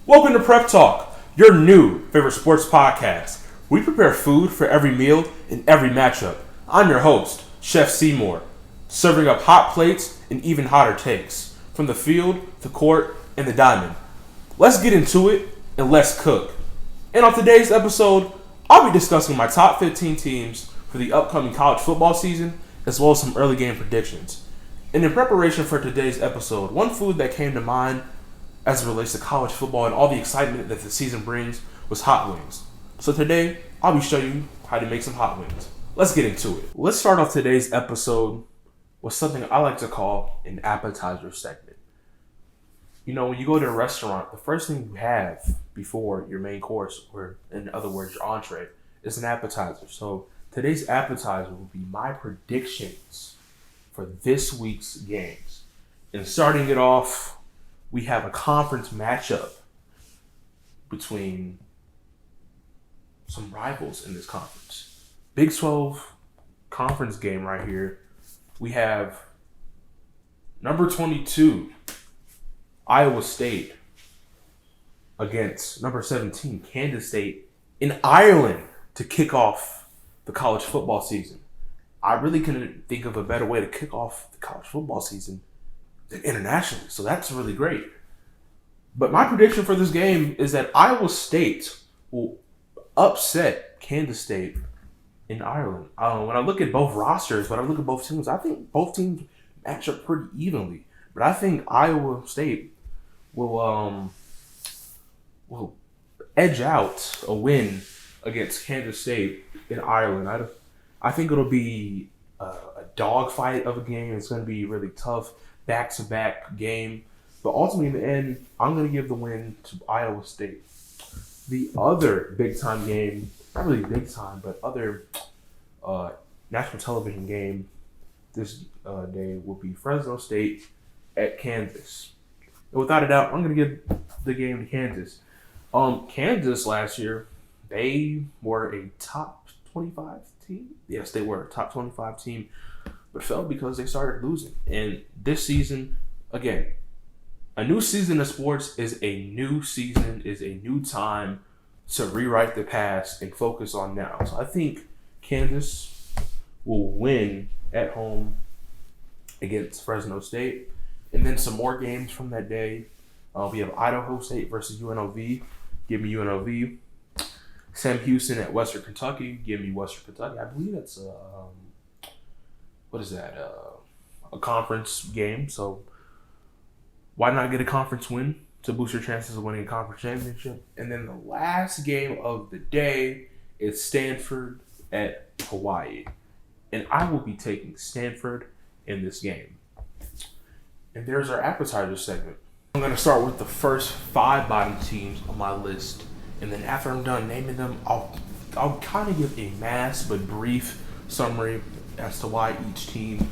Welcome to Prep Talk, your new favorite sports podcast. We prepare food for every meal and every matchup. I'm your host, Chef Seymour, serving up hot plates and even hotter takes from the field, the court, and the diamond. Let's get into it and let's cook. And on today's episode, I'll be discussing my top 15 teams for the upcoming college football season, as well as some early game predictions. And in preparation for today's episode, one food that came to mind as it relates to college football and all the excitement that the season brings was hot wings. So today, I'll be showing you how to make some hot wings. Let's get into it. Let's start off today's episode with something I like to call an appetizer segment. You know, when you go to a restaurant, the first thing you have before your main course, or in other words, your entree, is an appetizer. So today's appetizer will be my predictions for this week's games. And starting it off, we have a conference matchup between some rivals in this conference. Big 12 conference game right here. We have number 22, Iowa State, against number 17, Kansas State, in Ireland to kick off the college football season. I really couldn't think of a better way to kick off the college football season than internationally, so that's really great. But my prediction for this game is that Iowa State will upset Kansas State in Ireland. When I look at both rosters, when I look at both teams, I think both teams match up pretty evenly. But I think Iowa State will edge out a win against Kansas State in Ireland. I think it'll be a dogfight of a game. It's going to be really tough, back-to-back game. But ultimately, in the end, I'm going to give the win to Iowa State. The other big-time game, not really big-time, but other national television game this day will be Fresno State at Kansas. And without a doubt, I'm going to give the game to Kansas. Kansas last year, they were a top 25 team. Yes, they were a top 25 team, but fell because they started losing. And this season, again, a new season of sports is a new season, is a new time to rewrite the past and focus on now. So I think Kansas will win at home against Fresno State. And then some more games from that day. We have Idaho State versus UNLV. Give me UNLV. Sam Houston at Western Kentucky. Give me Western Kentucky. I believe that's a conference game. So why not get a conference win to boost your chances of winning a conference championship? And then the last game of the day is Stanford at Hawaii. And I will be taking Stanford in this game. And there's our appetizer segment. I'm going to start with the first 5 bottom teams on my list. And then after I'm done naming them, I'll kind of give a mass but brief summary as to why each team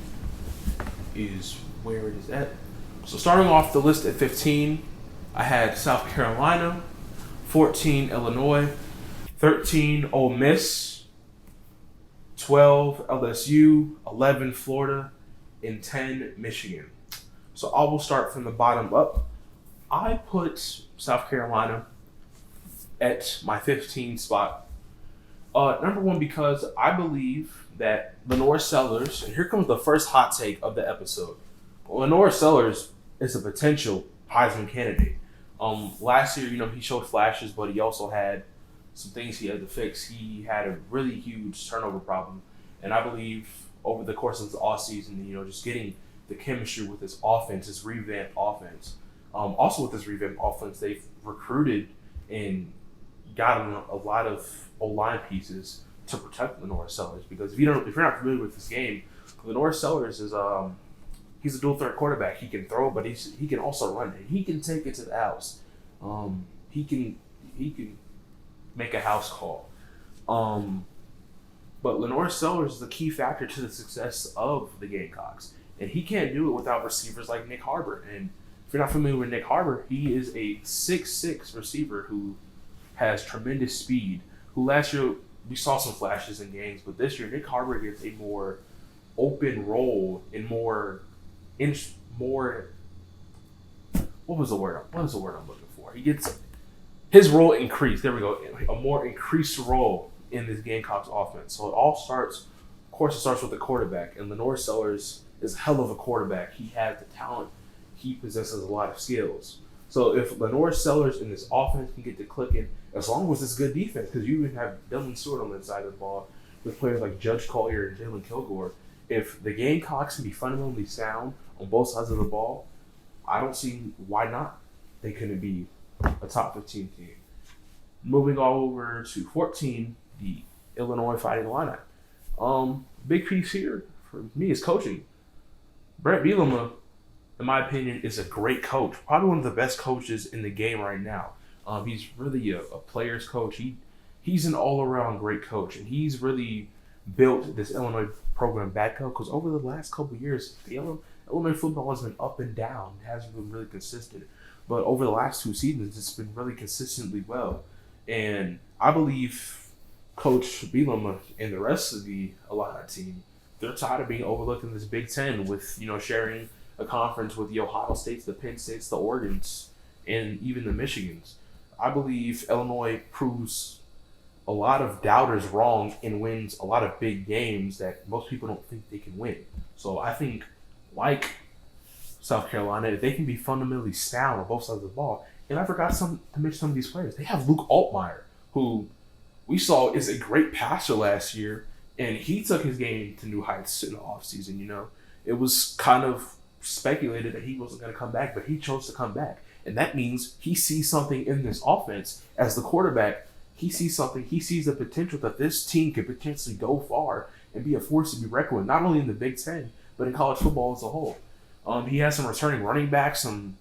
is where it is at. So starting off the list at 15, I had South Carolina, 14 Illinois, 13 Ole Miss, 12 LSU, 11 Florida, and 10 Michigan. So I will start from the bottom up. I put South Carolina at my 15 spot. Number one, because I believe that Lenore Sellers, and here comes the first hot take of the episode. Lenore Sellers is a potential Heisman candidate. Last year, he showed flashes, but he also had some things he had to fix. He had a really huge turnover problem, and I believe over the course of the offseason, just getting the chemistry with his offense, his revamped offense. Also with this revamped offense, they've recruited and gotten a lot of O-line pieces to protect Lenore Sellers. Because if you're not familiar with this game, Lenore Sellers is he's a dual threat quarterback. He can throw, but he can also run, and he can take it to the house. He can make a house call. But Lenore Sellers is the key factor to the success of the Gamecocks. And he can't do it without receivers like Nick Harbor. And if you're not familiar with Nick Harbor, he is a 6'6" receiver who has tremendous speed. Who last year we saw some flashes in games, but this year Nick Harbor gets a more open role and more. What was the word? What is the word I'm looking for? He gets his role increased. There we go. A more increased role in this Gamecocks offense. So it all starts, of course, it starts with the quarterback. And Lenore Sellers is a hell of a quarterback. He has the talent. He possesses a lot of skills. So if Lenore Sellers in this offense can get to clicking, as long as it's good defense, because you even have Dylan Stewart on the side of the ball with players like Judge Collier and Jalen Kilgore. If the Gamecocks can be fundamentally sound on both sides of the ball, I don't see why not. They couldn't be a top 15 team. Moving all over to 14, the Illinois Fighting Illini. Big piece here for me is coaching. Brett Bielema, in my opinion, is a great coach. Probably one of the best coaches in the game right now. He's really a player's coach. He's an all-around great coach, and he's really built this Illinois program back up because over the last couple of years, the Illinois football has been up and down. It hasn't been really consistent. But over the last 2 seasons, it's been really consistently well. And I believe Coach Bielema and the rest of the Illini team, they're tired of being overlooked in this Big Ten with, sharing a conference with the Ohio States, the Penn States, the Oregons, and even the Michigans. I believe Illinois proves a lot of doubters wrong and wins a lot of big games that most people don't think they can win. So I think, like South Carolina, if they can be fundamentally sound on both sides of the ball, and I forgot to mention some of these players. They have Luke Altmaier, who we saw is a great passer last year, and he took his game to new heights in the offseason, It was kind of speculated that he wasn't going to come back, but he chose to come back. And that means he sees something in this offense as the quarterback. He sees something. He sees the potential that this team could potentially go far and be a force to be reckoned with, not only in the Big Ten, but in college football as a whole. He has some returning running backs, some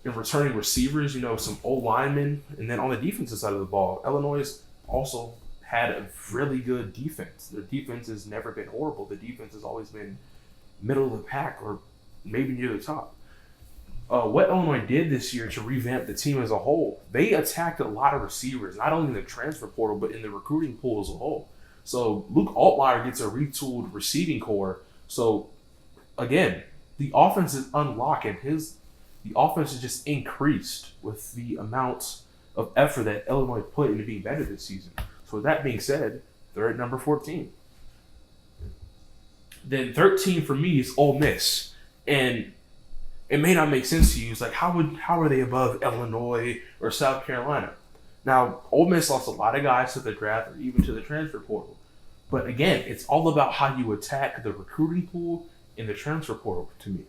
returning receivers, some old linemen. And then on the defensive side of the ball, Illinois has also had a really good defense. Their defense has never been horrible. The defense has always been middle of the pack or maybe near the top. What Illinois did this year to revamp the team as a whole, they attacked a lot of receivers, not only in the transfer portal, but in the recruiting pool as a whole. So Luke Altmaier gets a retooled receiving core. So again, the offense is unlocked, and the offense is just increased with the amount of effort that Illinois put into being better this season. So with that being said, they're at number 14. Then 13 for me is Ole Miss. And it may not make sense to you. It's like, how are they above Illinois or South Carolina? Now, Ole Miss lost a lot of guys to the draft or even to the transfer portal. But again, it's all about how you attack the recruiting pool in the transfer portal to me.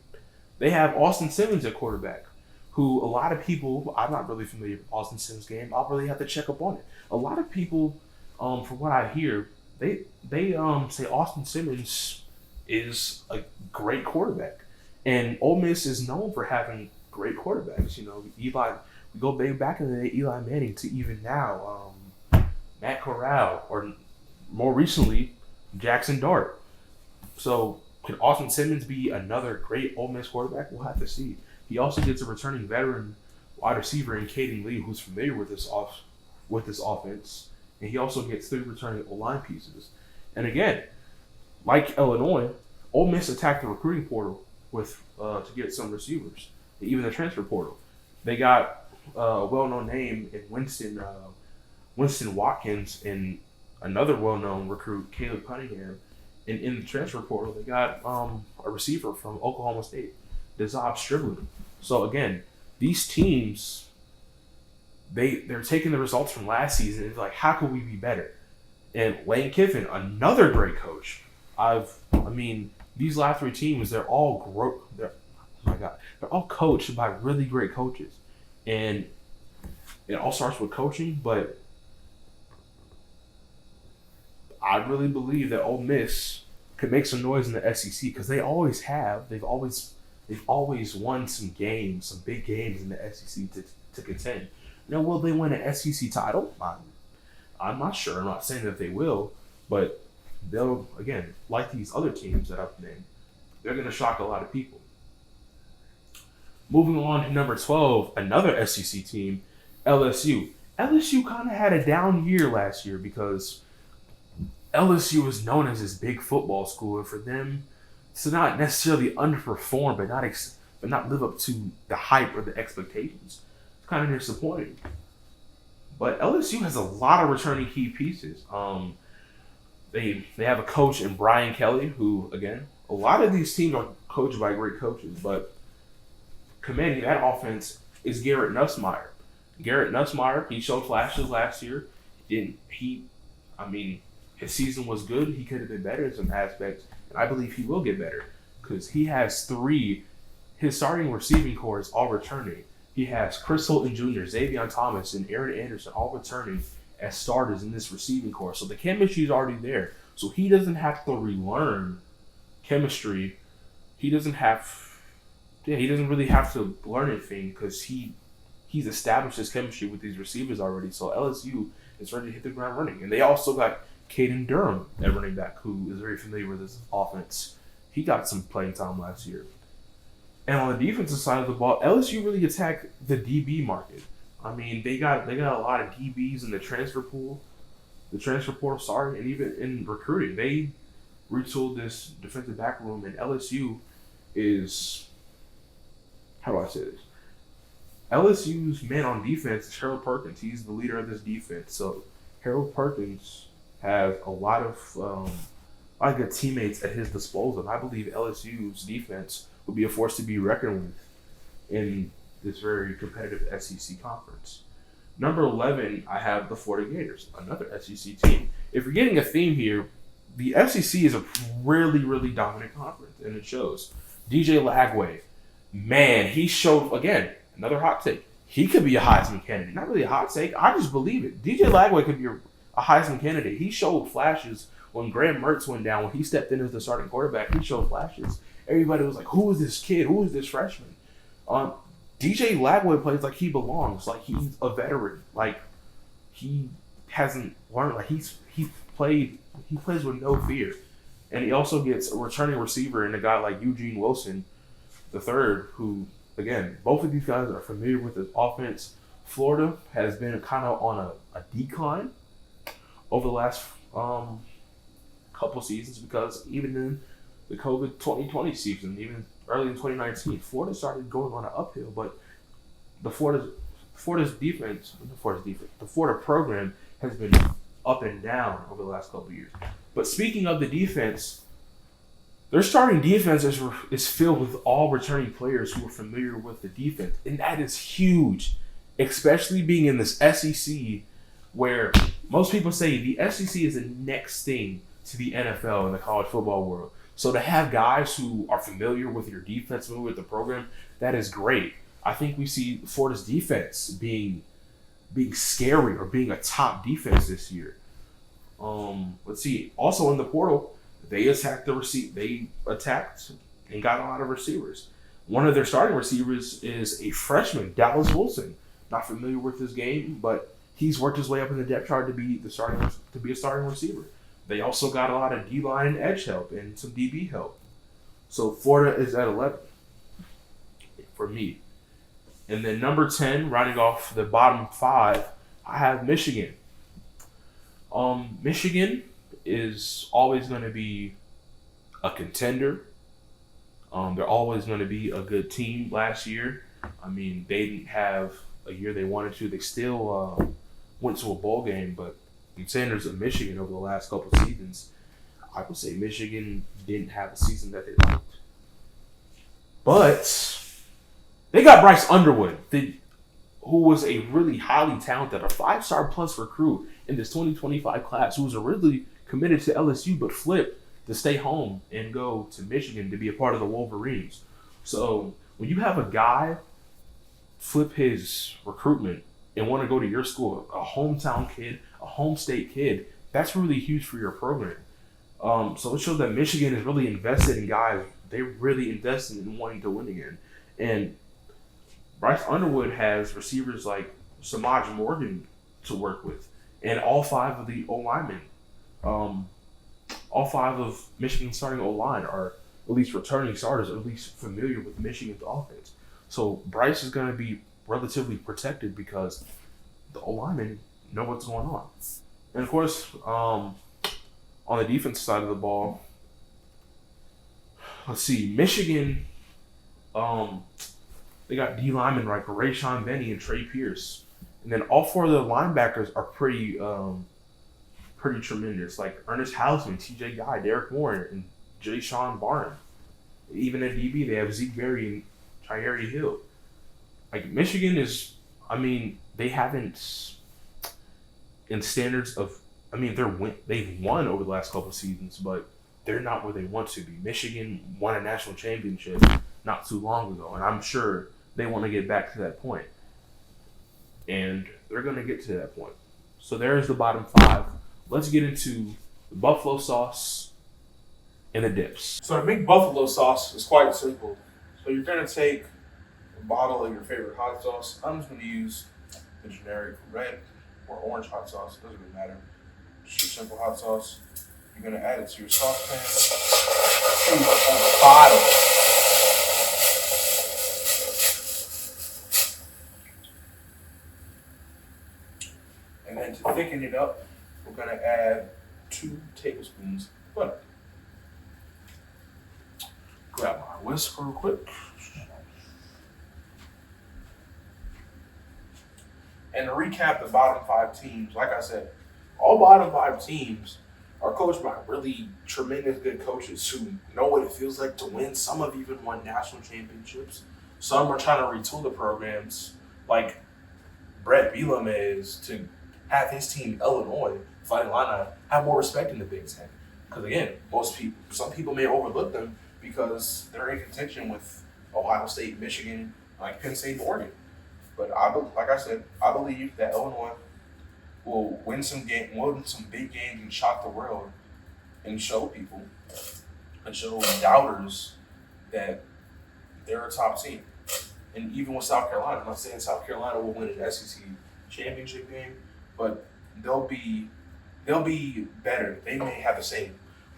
They have Austin Simmons at quarterback, who a lot of people, I'm not really familiar with Austin Simmons' game. I'll really have to check up on it. A lot of people, from what I hear, they say Austin Simmons is a great quarterback. And Ole Miss is known for having great quarterbacks. Eli, we go back in the day, Eli Manning to even now, Matt Corral, or more recently, Jackson Dart. So could Austin Simmons be another great Ole Miss quarterback? We'll have to see. He also gets a returning veteran wide receiver in Caden Lee, who's familiar with this offense. And he also gets 3 returning O-line pieces. And again, like Illinois, Ole Miss attacked the recruiting portal to get some receivers, even the transfer portal. They got a well-known name in Winston Watkins and another well-known recruit, Caleb Cunningham. And in the transfer portal, they got a receiver from Oklahoma State, Dezab Striblin. So again, these teams, they're taking the results from last season. It's like, how could we be better? And Lane Kiffin, another great coach. These last 3 teams, they're all coached by really great coaches. And it all starts with coaching, but I really believe that Ole Miss could make some noise in the SEC because they always have. They've always won some games, some big games in the SEC to contend. Now, will they win an SEC title? I'm not sure. I'm not saying that they will, but they'll, again, like these other teams that I've named, they're going to shock a lot of people. Moving on to number 12, another SEC team, LSU. LSU kind of had a down year last year because LSU was known as this big football school, and for them to not necessarily underperform but not live up to the hype or the expectations, it's kind of disappointing. But LSU has a lot of returning key pieces. They have a coach in Brian Kelly, who again, a lot of these teams are coached by great coaches, but commanding that offense is Garrett Nussmeier. Garrett Nussmeier, he showed flashes last year. I mean, his season was good. He could have been better in some aspects, and I believe he will get better because he has his starting receiving core is all returning. He has Chris Hilton Jr., Xavier Thomas, and Aaron Anderson all returning as starters in this receiving core. So the chemistry is already there. So he doesn't have to relearn chemistry. He doesn't really have to learn anything because he's established his chemistry with these receivers already. So LSU is ready to hit the ground running. And they also got Caden Durham at running back, who is very familiar with this offense. He got some playing time last year. And on the defensive side of the ball, LSU really attacked the DB market. I mean, they got a lot of DBs in the transfer portal, and even in recruiting. They retooled this defensive back room, and LSU is, how do I say this? LSU's man on defense is Harold Perkins. He's the leader of this defense. So Harold Perkins has a lot of good teammates at his disposal. And I believe LSU's defense will be a force to be reckoned with in this very competitive SEC conference. Number 11, I have the Florida Gators, another SEC team. If you're getting a theme here, the SEC is a really, really dominant conference, and it shows. DJ Lagway, man, he showed, again, another hot take. He could be a Heisman candidate. Not really a hot take. I just believe it. DJ Lagway could be a Heisman candidate. He showed flashes when Graham Mertz went down. When he stepped in as the starting quarterback, he showed flashes. Everybody was like, who is this kid? Who is this freshman? DJ Lagway plays like he belongs. Like he's a veteran. Like he hasn't learned. Like he plays with no fear. And he also gets a returning receiver in a guy like Eugene Wilson III, who, again, both of these guys are familiar with the offense. Florida has been kind of on a decline over the last couple seasons because even in the COVID 2020 season, even early in 2019, Florida started going on an uphill. But the Florida program has been up and down over the last couple of years. But speaking of the defense, their starting defense is filled with all returning players who are familiar with the defense. And that is huge, especially being in this SEC where most people say the SEC is the next thing to the NFL in the college football world. So to have guys who are familiar with your defense, familiar with the program, that is great. I think we see Florida's defense being scary or being a top defense this year. Let's see. Also in the portal, they attacked and got a lot of receivers. One of their starting receivers is a freshman, Dallas Wilson. Not familiar with his game, but he's worked his way up in the depth chart to be a starting receiver. They also got a lot of D-line and edge help and some DB help. So Florida is at 11 for me. And then number 10, rounding off the bottom 5, I have Michigan. Michigan is always going to be a contender. They're always going to be a good team. Last year, I mean, they didn't have a year they wanted to. They still went to a bowl game, but in standards of Michigan over the last couple of seasons, I would say Michigan didn't have a season that they liked. But they got Bryce Underwood, who was a really highly talented, a 5-star plus recruit in this 2025 class, who was originally committed to LSU but flipped to stay home and go to Michigan to be a part of the Wolverines. So when you have a guy flip his recruitment and want to go to your school, a hometown kid, a home state kid, that's really huge for your program. So it shows that Michigan is really invested in guys. They really invested in wanting to win again. And Bryce Underwood has receivers like Samaj Morgan to work with. And all 5 of the O-linemen, all 5 of Michigan's starting O-line are at least returning starters, or at least familiar with Michigan's offense. So Bryce is going to be relatively protected because the O-linemen know what's going on. And of course, on the defense side of the ball, let's see, Michigan, they got D linemen like Rayshon Benny and Trey Pierce. And then all four of the linebackers are pretty tremendous. Like Ernest Hausman, T.J. Guy, Derek Warren, and J. Sean Barnes. Even at DB, they have Zeke Berry and Tyreek Hill. Like Michigan is, they haven't in standards of. They've won over the last couple of seasons, but they're not where they want to be. Michigan won a national championship not too long ago, and I'm sure they want to get back to that point. And they're going to get to that point. So there's the bottom five. Let's get into the buffalo sauce and the dips. So to make buffalo sauce is quite simple. So you're going to take a bottle of your favorite hot sauce. I'm just going to use the generic red or orange hot sauce. It doesn't really matter. Just your simple hot sauce. You're going to add it to your saucepan. On the bottom. And then to thicken it up, we're going to add 2 tablespoons of butter. Grab my whisk real quick. And to recap the bottom 5 teams, like I said, all bottom 5 teams are coached by really tremendous good coaches who know what it feels like to win. Some have even won national championships. Some are trying to retool the programs, like Brett Bielema is, to have his team, Illinois, Fighting Illini, have more respect in the Big Ten. Because again, some people may overlook them because they're in contention with Ohio State, Michigan, like Penn State, and Oregon. But like I said, I believe that Illinois will win some big games and shock the world and show people and show doubters that they're a top team. And even with South Carolina, I'm not saying South Carolina will win an SEC championship game, but they'll be better. They may have the same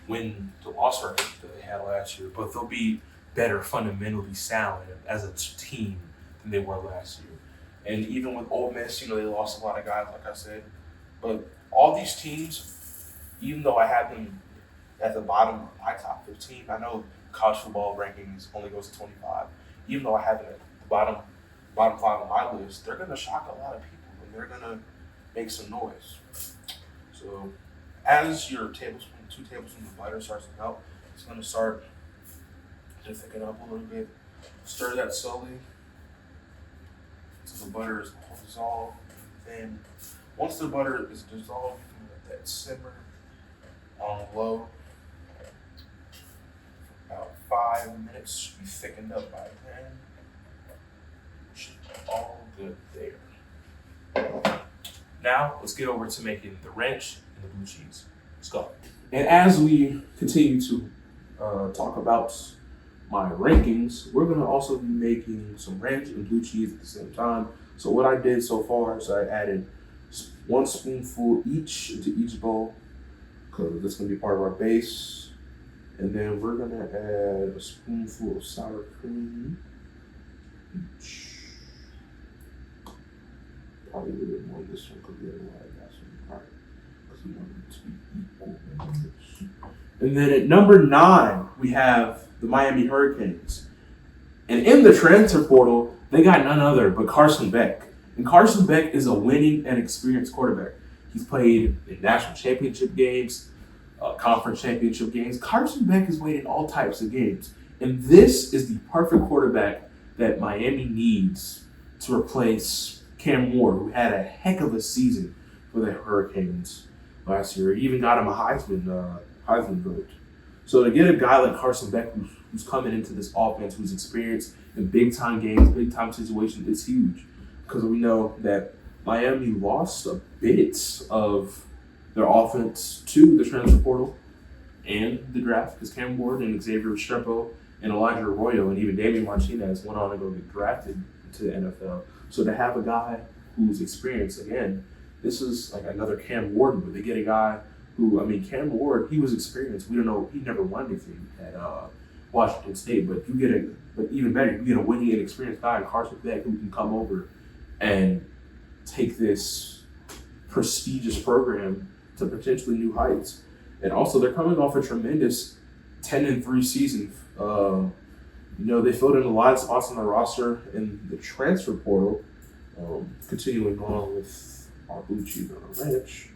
win to loss record that they had last year, but they'll be better, fundamentally sound as a team than they were last year. And even with Ole Miss, they lost a lot of guys, like I said. But all these teams, even though I have them at the bottom of my top 15, I know college football rankings only goes to 25. Even though I have them at the bottom 5 on my list, they're going to shock a lot of people, and they're going to make some noise. So as your 2 tablespoons of butter starts to melt, it's going to start to thicken up a little bit. Stir that slowly until the butter is dissolved. Then once the butter is dissolved, you can let that simmer on low for about 5 minutes. Should be thickened up by then. Should be all good there. Now let's get over to making the ranch and the blue cheese. Let's go. And as we continue to talk about my rankings, we're going to also be making some ranch and blue cheese at the same time. So what I did so far is I added 1 spoonful each into each bowl, because that's going to be part of our base. And then we're going to add a spoonful of sour cream each. Probably a little bit more of this one, because the other one I got some part, because we want it to be equal. And then at number 9, we have the Miami Hurricanes. And in the transfer portal, they got none other but Carson Beck. And Carson Beck is a winning and experienced quarterback. He's played in national championship games, conference championship games. Carson Beck has played in all types of games. And this is the perfect quarterback that Miami needs to replace Cam Ward, who had a heck of a season for the Hurricanes last year. He even got him a Heisman vote. So to get a guy like Carson Beck who's coming into this offense, who's experienced in big-time games, big-time situations, is huge. Because we know that Miami lost a bit of their offense to the transfer portal and the draft, because Cam Ward and Xavier Restrepo and Elijah Arroyo and even Damian Martinez went on to go get drafted into the NFL. So to have a guy who's experienced, again, this is like another Cam Ward, but they get a guy who, Cam Ward, he was experienced. We don't know, he never won anything at Washington State, but even better, you get a winning and experienced guy, Carson Beck, who can come over and take this prestigious program to potentially new heights. And also, they're coming off a tremendous 10-3 season. They filled in a lot of spots on the roster in the transfer portal. Continuing on with our blue cheese on our ranch.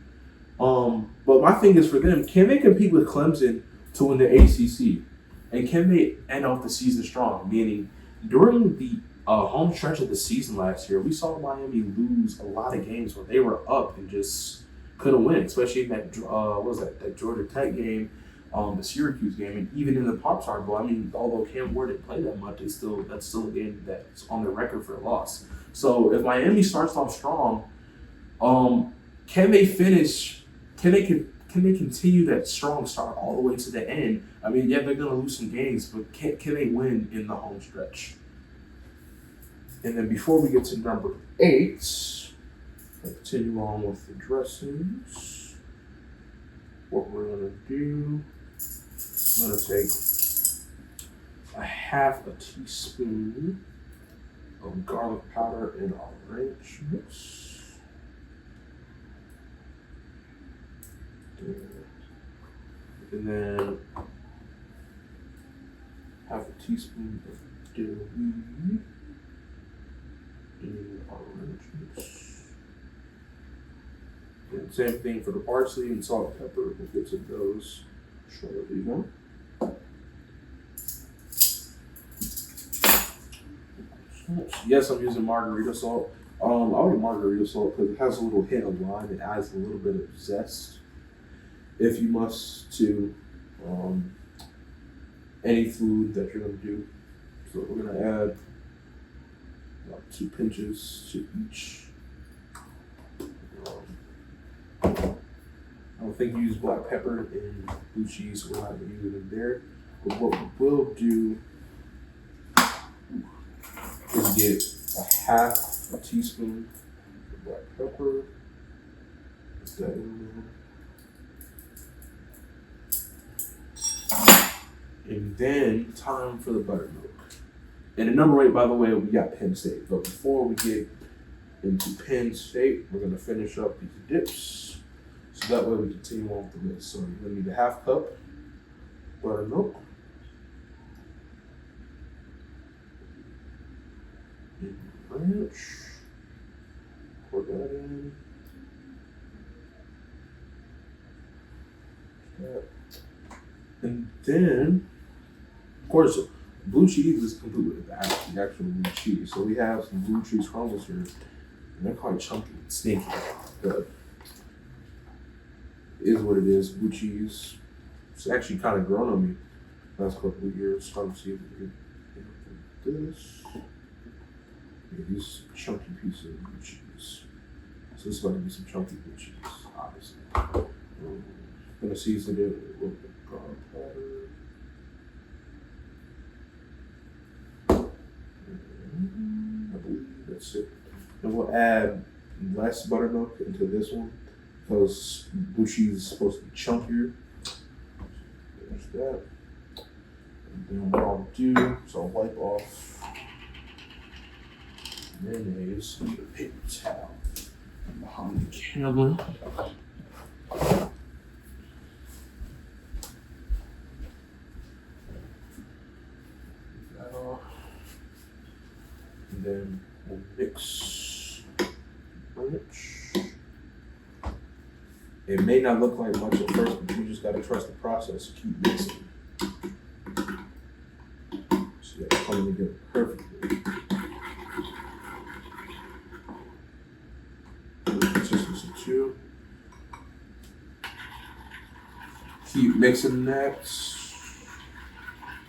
But my thing is for them, can they compete with Clemson to win the ACC? And can they end off the season strong? Meaning, during the home stretch of the season last year, we saw Miami lose a lot of games where they were up and just couldn't win, especially in that that Georgia Tech game, the Syracuse game, and even in the Pop-Tart Bowl. I mean, although Cam Ward didn't play that much, that's still a game that's on the record for a loss. So if Miami starts off strong, can they finish? Can they continue that strong start all the way to the end? I mean, yeah, they're gonna lose some games, but can they win in the home stretch? And then before we get to number 8, let's continue on with the dressings. What we're gonna do, I'm gonna take a half a teaspoon of garlic powder in our ranch mix. And then half a teaspoon of dill in our ranch mix. And same thing for the parsley and salt and pepper. We'll get to those shortly. Yes, I'm using margarita salt. I like margarita salt because it has a little hint of lime. It adds a little bit of zest. If you must to any food that you're gonna do. So we're gonna add about 2 pinches to each. I don't think you use black pepper in blue cheese, so we're not gonna use it in there. But what we will do is get a half a teaspoon of black pepper. Put that in there. And then time for the buttermilk. And the number 8, by the way, we got Penn State. But before we get into Penn State, we're gonna finish up these dips. So that way we continue on with the list. So you're gonna need a half cup buttermilk. And ranch. Pour that in. And then, of course, blue cheese is complete with the actual blue cheese. So we have some blue cheese crumbles here, and they're quite chunky and stinky. But it is what it is. Blue cheese. It's actually kind of grown on me the last couple of years. Starting to see if we can get this. Yeah, these chunky pieces of blue cheese. So this is about to be some chunky blue cheese, obviously. I'm gonna season it with a little bit of garlic powder. I believe that's it. And we'll add less buttermilk into this one because blue cheese is supposed to be chunkier. There's that. And then what I'll do is I'll wipe off mayonnaise with a paper towel behind the camera. And then we'll mix ranch. It may not look like much at first, but you just gotta trust the process. Keep mixing. So that's coming together perfectly. Consistency too. Keep mixing that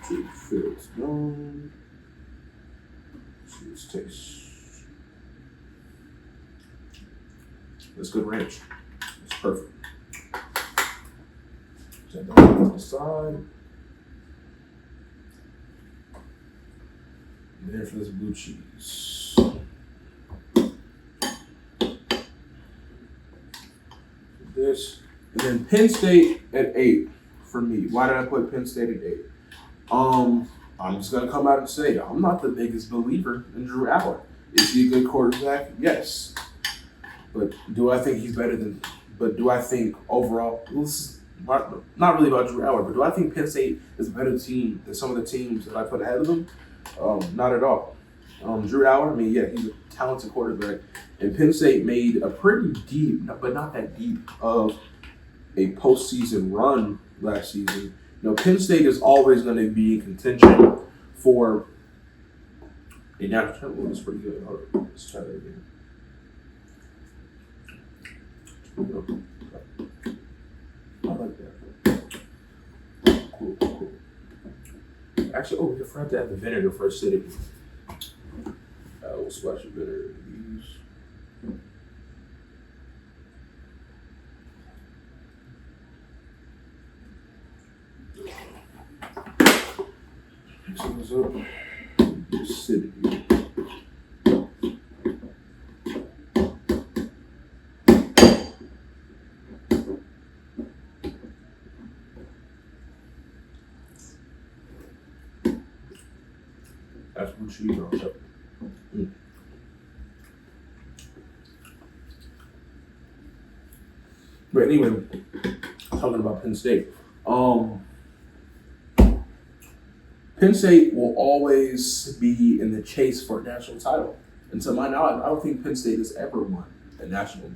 till it feels done. See this tastes. That's good ranch. It's perfect. Set that on the side. And then for this blue cheese. This. And then Penn State at 8 for me. Why did I put Penn State at 8? I'm just gonna come out and say I'm not the biggest believer in Drew Allen. Is he a good quarterback? Yes. But do I think he's better than? But do I think overall? This is not really about Drew Allen, but do I think Penn State is a better team than some of the teams that I put ahead of them? Not at all. Drew Allen, I mean, yeah, he's a talented quarterback. And Penn State made a pretty deep, but not that deep, of a postseason run last season. Penn State is always going to be in contention for a national championship. That's pretty good. Hold on, let's try that again. I like that. Cool. Actually, we forgot to add the vinegar for acidity. We'll splash of vinegar in these. Mix those up. Acidity. That's blue cheese on top. But anyway, talking about Penn State. Penn State will always be in the chase for a national title. And to my knowledge, I don't think Penn State has ever won a national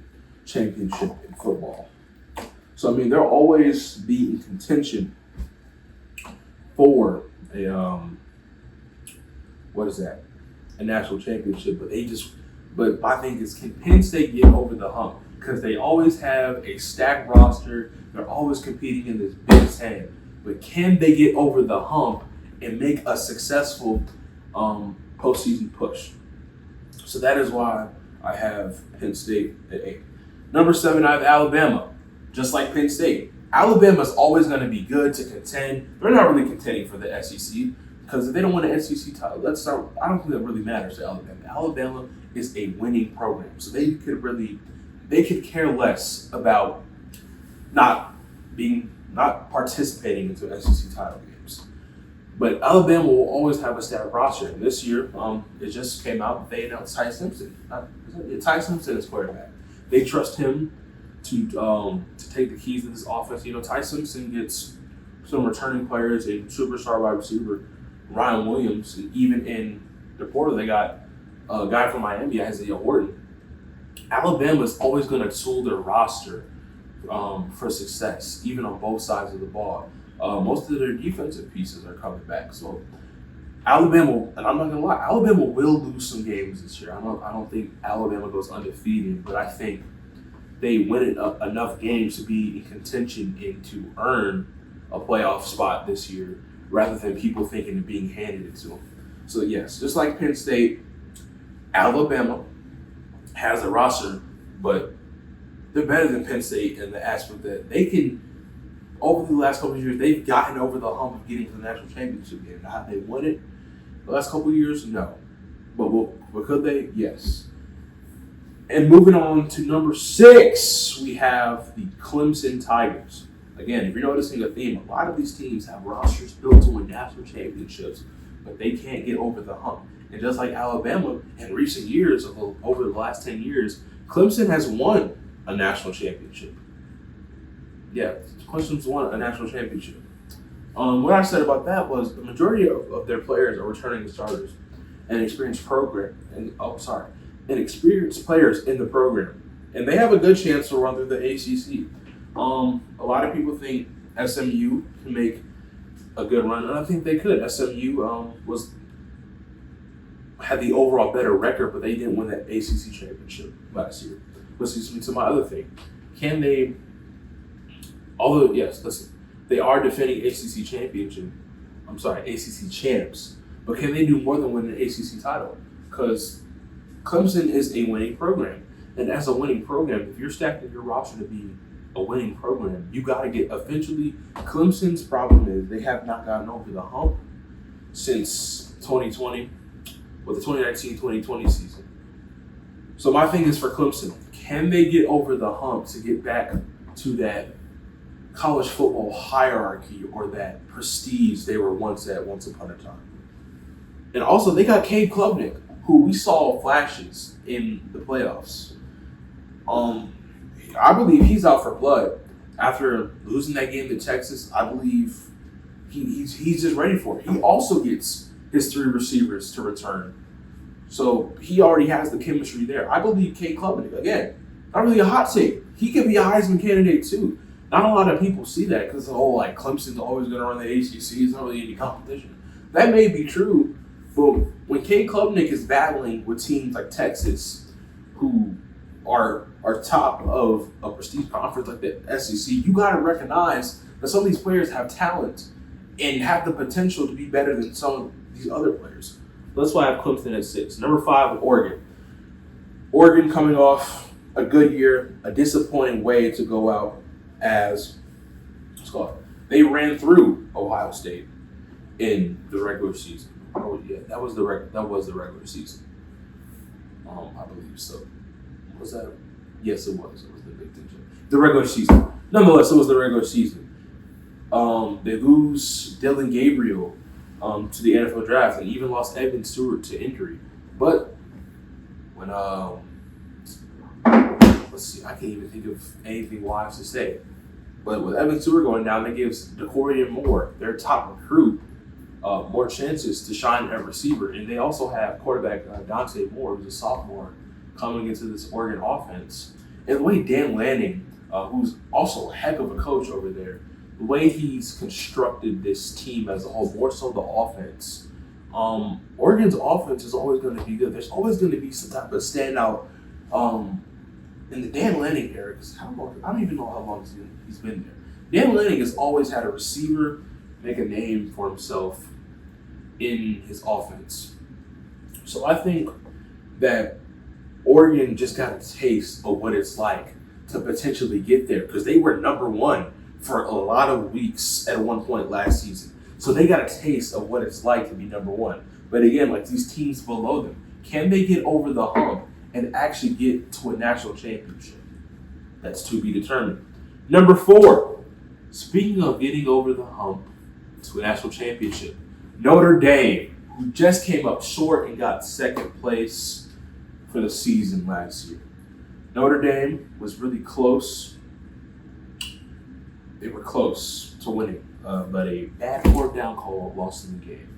championship in football. So, I mean, they'll always be in contention for a, a national championship. But my thing is, can Penn State get over the hump? Because they always have a stacked roster. They're always competing in this Big Ten. But can they get over the hump and make a successful postseason push? So that is why I have Penn State at 8. Number 7, I have Alabama. Just like Penn State. Alabama's always going to be good to contend. They're not really contending for the SEC because if they don't win an SEC title, I don't think that really matters to Alabama. Alabama is a winning program. So they could care less about not participating into SEC title games. But Alabama will always have a stacked roster. And this year, it just came out, they announced Ty Simpson. Ty Simpson is quarterback. They trust him to take the keys to this offense. Ty Simpson gets some returning players, a superstar wide receiver, Ryan Williams, and even in the portal, they got a guy from Miami, Isaiah Horton. Alabama's always going to tool their roster for success, even on both sides of the ball. Most of their defensive pieces are coming back. So Alabama, and I'm not going to lie, Alabama will lose some games this year. I don't think Alabama goes undefeated, but I think they win enough games to be in contention and to earn a playoff spot this year rather than people thinking of being handed it to them. So yes, just like Penn State, Alabama has a roster, but they're better than Penn State in the aspect that they can, over the last couple of years, they've gotten over the hump of getting to the national championship game. Now, have they won it the last couple of years? No. But could they? Yes. And moving on to number 6, we have the Clemson Tigers. Again, if you're noticing a theme, a lot of these teams have rosters built to win national championships, but they can't get over the hump. And just like Alabama, in recent years, over the last 10 years, Clemson has won a national championship. Yeah, Clemson's won a national championship. What I said about that was the majority of their players are returning starters and experienced players in the program. And they have a good chance to run through the ACC. A lot of people think SMU can make a good run, and I think they could. SMU had the overall better record, but they didn't win that ACC championship last year. Which leads me to my other thing. Can they, although, yes, listen, they are defending ACC champs, but can they do more than win an ACC title? Because Clemson is a winning program. And as a winning program, if you're stacking your roster to be a winning program, you got to get, eventually, Clemson's problem is they have not gotten over the hump since 2020, with the 2019-2020 season. So my thing is for Clemson, can they get over the hump to get back to that college football hierarchy or that prestige they were once upon a time? And also, they got Cade Klubnik, who we saw flashes in the playoffs. I believe he's out for blood after losing that game to Texas. I believe he's just ready for it. He also gets his 3 receivers to return So he already has the chemistry there. I believe Cade Klubnik, again, not really a hot take. He could be a Heisman candidate too. Not a lot of people see that because the whole like Clemson's always going to run the ACC. It's not really any competition. That may be true, but when Cade Klubnik is battling with teams like Texas, who are top of a prestige conference like the SEC, you got to recognize that some of these players have talent and have the potential to be better than some of these other players. That's why I have Clemson at 6. Number 5, Oregon. Oregon coming off a good year, a disappointing way to go out as, what's called, they ran through Ohio State in the regular season. Oh yeah, that was the regular season. I believe so. Was that? Yes, it was. It was the Big Ten championship. The regular season. Nonetheless, it was the regular season. They lose Dylan Gabriel to the NFL draft, and even lost Evan Stewart to injury. But when let's see, I can't even think of anything wise to say. But with Evan Stewart going down, that gives DeCorian Moore, their top recruit, more chances to shine at receiver. And they also have quarterback Dante Moore, who's a sophomore, coming into this Oregon offense. And the way Dan Lanning, who's also a heck of a coach over there, the way he's constructed this team as a whole, more so the offense, Oregon's offense is always going to be good. There's always going to be some type of standout in the Dan Lanning era. Because how long? I don't even know how long he's been there. Dan Lanning has always had a receiver make a name for himself in his offense. So I think that Oregon just got a taste of what it's like to potentially get there because they were number 1 for a lot of weeks at one point last season. So they got a taste of what it's like to be number 1. But again, like these teams below them, can they get over the hump and actually get to a national championship? That's to be determined. Number 4, speaking of getting over the hump to a national championship, Notre Dame, who just came up short and got second place for the season last year. Notre Dame was really close. They were close to winning, but a bad fourth down call lost them the game.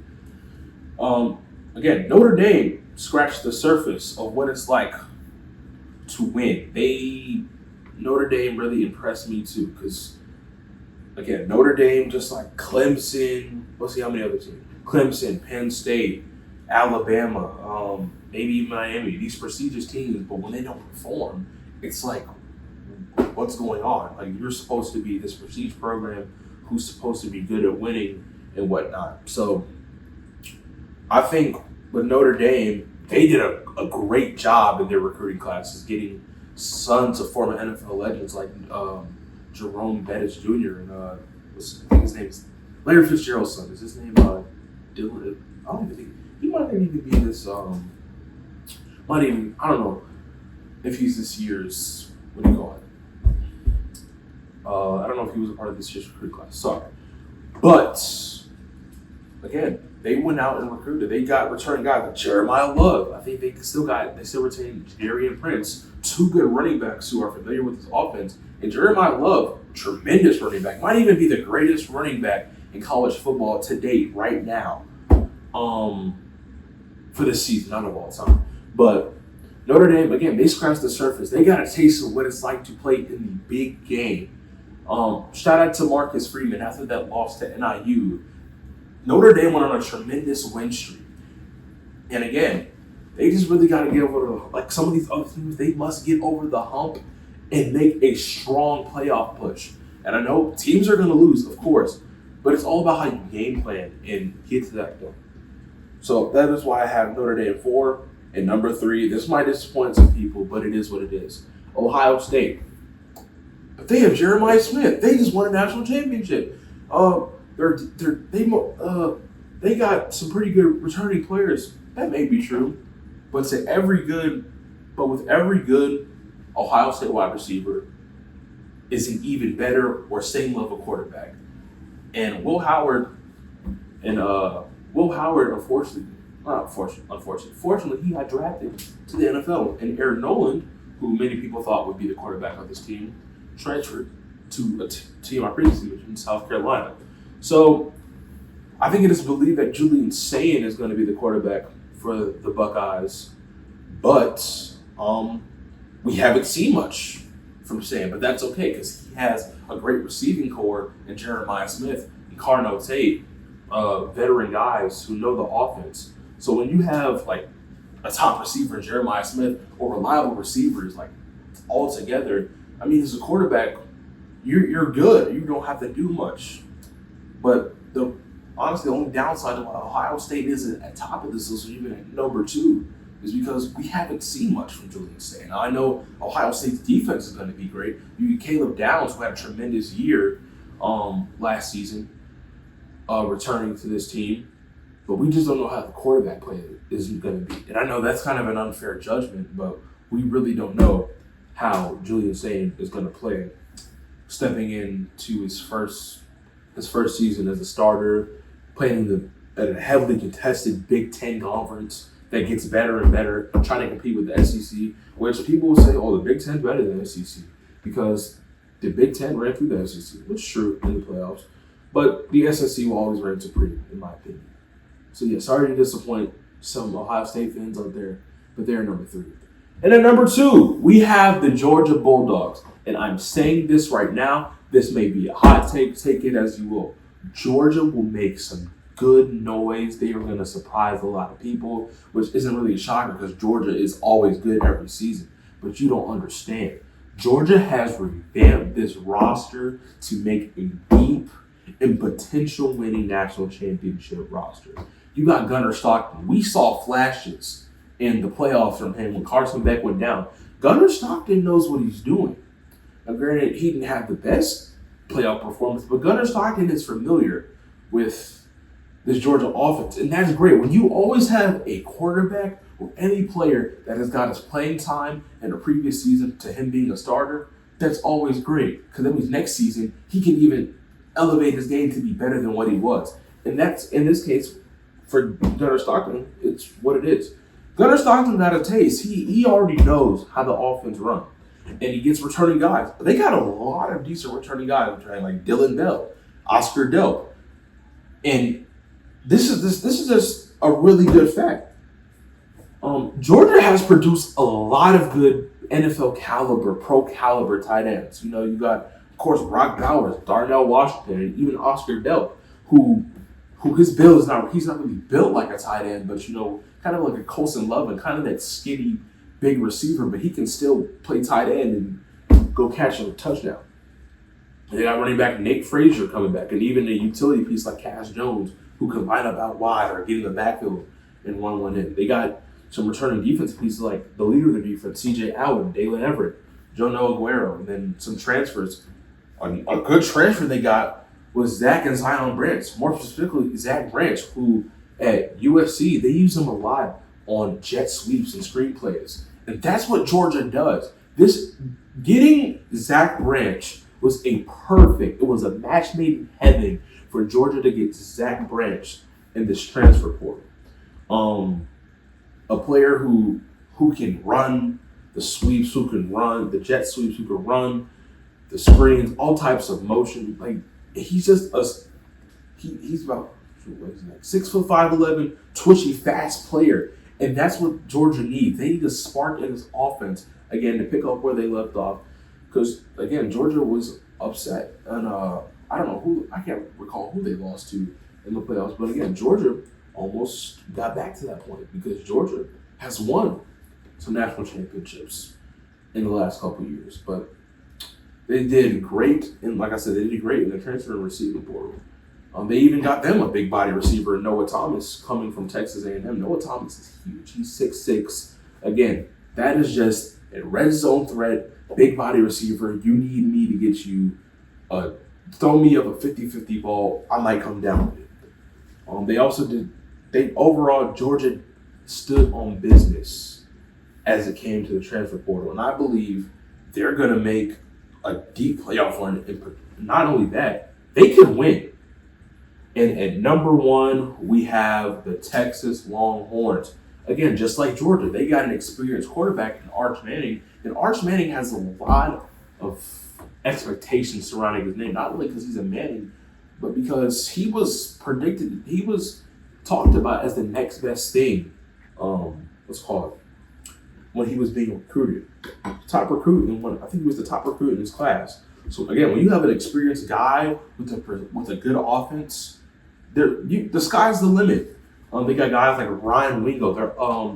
Again, Notre Dame scratched the surface of what it's like to win. Notre Dame really impressed me too, because again, Notre Dame, just like Clemson, let's see how many other teams. Clemson, Penn State, Alabama, maybe even Miami, these prestigious teams, but when they don't perform, it's like, what's going on? Like, you're supposed to be this prestige program who's supposed to be good at winning and whatnot. So I think with Notre Dame, they did a great job in their recruiting classes, getting sons of former NFL legends like Jerome Bettis Jr. and I think his name is Larry Fitzgerald's son. Is his name Dylan? I don't even think he might even be this. I don't know if he's this year's. What do you call it? I don't know if he was a part of this year's recruit class. Sorry, but again, they went out and recruited. They got returning guys like Jeremiah Love. I think they still retained Jadarian Prince, 2 good running backs who are familiar with his offense. And Jeremiah Love, tremendous running back, might even be the greatest running back in college football to date right now, for this season, not of all time. But Notre Dame, again, they scratched the surface. They got a taste of what it's like to play in the big game. Shout out to Marcus Freeman after that loss to NIU. Notre Dame went on a tremendous win streak. And again, they just really got to get over like some of these other teams, they must get over the hump and make a strong playoff push. And I know teams are going to lose, of course, but it's all about how you game plan and get to that point. So that is why I have Notre Dame 4 and number 3. This might disappoint some people, but it is what it is. Ohio State. But they have Jeremiah Smith. They just won a national championship. They got some pretty good returning players. That may be true, but with every good Ohio State wide receiver is an even better or same level quarterback. And fortunately, he got drafted to the NFL. And Aaron Noland, who many people thought would be the quarterback of this team, transferred to a team I previously mentioned, South Carolina. So I think it is believed that Julian Sayin is going to be the quarterback for the Buckeyes, but we haven't seen much from Sam. But that's okay because he has a great receiving core in Jeremiah Smith and Carnell Tate, veteran guys who know the offense. So when you have like a top receiver in Jeremiah Smith or reliable receivers like all together, I mean, as a quarterback, you're good. You don't have to do much. But honestly, the only downside to why Ohio State isn't at top of this list, or even at number 2, is because we haven't seen much from Julian State. Now, I know Ohio State's defense is going to be great. You get Caleb Downs, who had a tremendous year last season, returning to this team. But we just don't know how the quarterback play is going to be. And I know that's kind of an unfair judgment, but we really don't know how Julian State is going to play, stepping into his first season as a starter, playing at a heavily contested Big Ten conference that gets better and better, trying to compete with the SEC, which people will say, oh, the Big Ten's better than the SEC because the Big Ten ran through the SEC, which is true in the playoffs. But the SEC will always reign supreme, in my opinion. So, yeah, sorry to disappoint some Ohio State fans out there, but they're number 3. And at number 2, we have the Georgia Bulldogs. And I'm saying this right now. This may be a hot take. Take it as you will. Georgia will make some good noise. They are going to surprise a lot of people, which isn't really a shocker because Georgia is always good every season. But you don't understand. Georgia has revamped this roster to make a deep and potential winning national championship roster. You got Gunnar Stockton. We saw flashes in the playoffs from him when Carson Beck went down. Gunnar Stockton knows what he's doing. Now, granted, he didn't have the best playoff performance, but Gunnar Stockton is familiar with this Georgia offense, and that's great. When you always have a quarterback or any player that has got his playing time in a previous season to him being a starter, that's always great because that means next season he can even elevate his game to be better than what he was. And that's, in this case, for Gunnar Stockton, it's what it is. Gunnar Stockton got a taste. He already knows how the offense runs. And he gets returning guys. They got a lot of decent returning guys, like Dylan Bell, Oscar Delp. And this is just a really good fact. Georgia has produced a lot of good NFL caliber, pro caliber tight ends. You know, you got, of course, Brock Bowers, Darnell Washington, and even Oscar Delp, who his build is he's not really built like a tight end, but, you know, kind of like a Colson Love and kind of that skinny big receiver, but he can still play tight end and go catch a touchdown. And they got running back Nate Frazier coming back, and even a utility piece like Cass Jones, who can line up out wide or get in the backfield and run one in. They got some returning defense pieces like the leader of the defense, C.J. Allen, Dalen Everett, Jonah Aguero, and then some transfers. A good transfer they got was Zach and Zion Branch, more specifically Zach Branch, who at USC, they use him a lot on jet sweeps and screenplays. And that's what Georgia does. Getting Zach Branch was it was a match made in heaven for Georgia to get Zach Branch in this transfer portal. A player who can run the sweeps, who can run the jet sweeps, who can run the screens, all types of motion. Like, he's just he's about 6'5", 5'11", twitchy, fast player. And that's what Georgia needs. They need a spark in this offense, again, to pick up where they left off. Because, again, Georgia was upset. And I can't recall who they lost to in the playoffs. But, again, Georgia almost got back to that point because Georgia has won some national championships in the last couple of years. But they did great. And, like I said, they did great in the transfer and receiving portal. They even got them a big body receiver, Noah Thomas, coming from Texas A&M. Noah Thomas is huge. He's 6'6". Again, that is just a red zone threat, big body receiver. You need me to get you, throw me up a 50-50 ball. I might come down with it. Overall, Georgia stood on business as it came to the transfer portal. And I believe they're going to make a deep playoff run. And not only that, they could win. And at number 1, we have the Texas Longhorns. Again, just like Georgia, they got an experienced quarterback in Arch Manning. And Arch Manning has a lot of expectations surrounding his name, not only because he's a Manning, but because he was talked about as the next best thing what's called when he was being recruited. Top recruit in one. I think he was the top recruit in his class. So again, when you have an experienced guy with a good offense, the sky's the limit. They got guys like Ryan Wingo.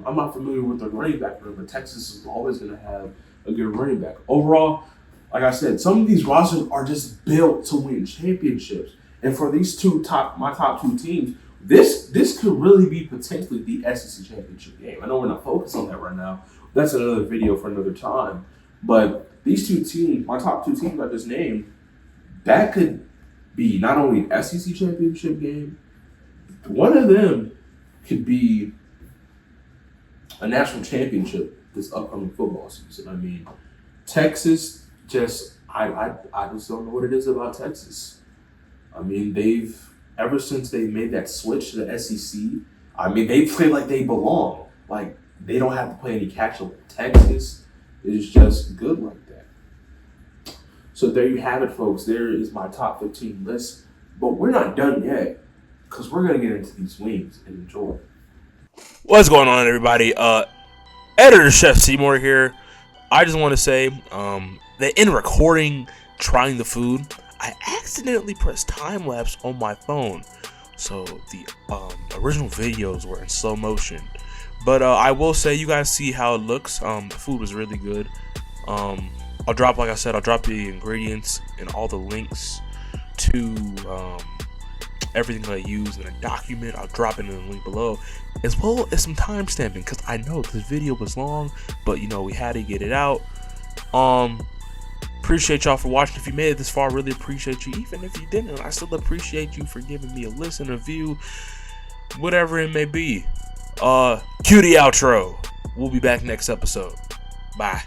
I'm not familiar with their running back room, but Texas is always going to have a good running back. Overall, like I said, some of these rosters are just built to win championships. And for these my top two teams, this could really be potentially the SEC championship game. I know we're not focused on that right now. That's another video for another time. But these two teams, my top two teams I just named, that could be not only an SEC championship game, one of them could be a national championship this upcoming football season. I mean, Texas I just don't know what it is about Texas. I mean, ever since they made that switch to the SEC, I mean, they play like they belong. Like, they don't have to play any catch-up. Texas is just good like that. So there you have it, folks. There is my top 15 list. But we're not done yet, because we're going to get into these wings and enjoy. What's going on, everybody? Editor Chef Seymour here. I just want to say that in recording, trying the food, I accidentally pressed time-lapse on my phone. So the original videos were in slow motion. But I will say, you guys see how it looks. The food was really good. I'll drop the ingredients and all the links to everything that I use in a document. I'll drop it in the link below, as well as some time stamping, because I know this video was long, but we had to get it out. Appreciate y'all for watching. If you made it this far, really appreciate you. Even if you didn't, I still appreciate you for giving me a listen, a view, whatever it may be. Cue the outro. We'll be back next episode. Bye.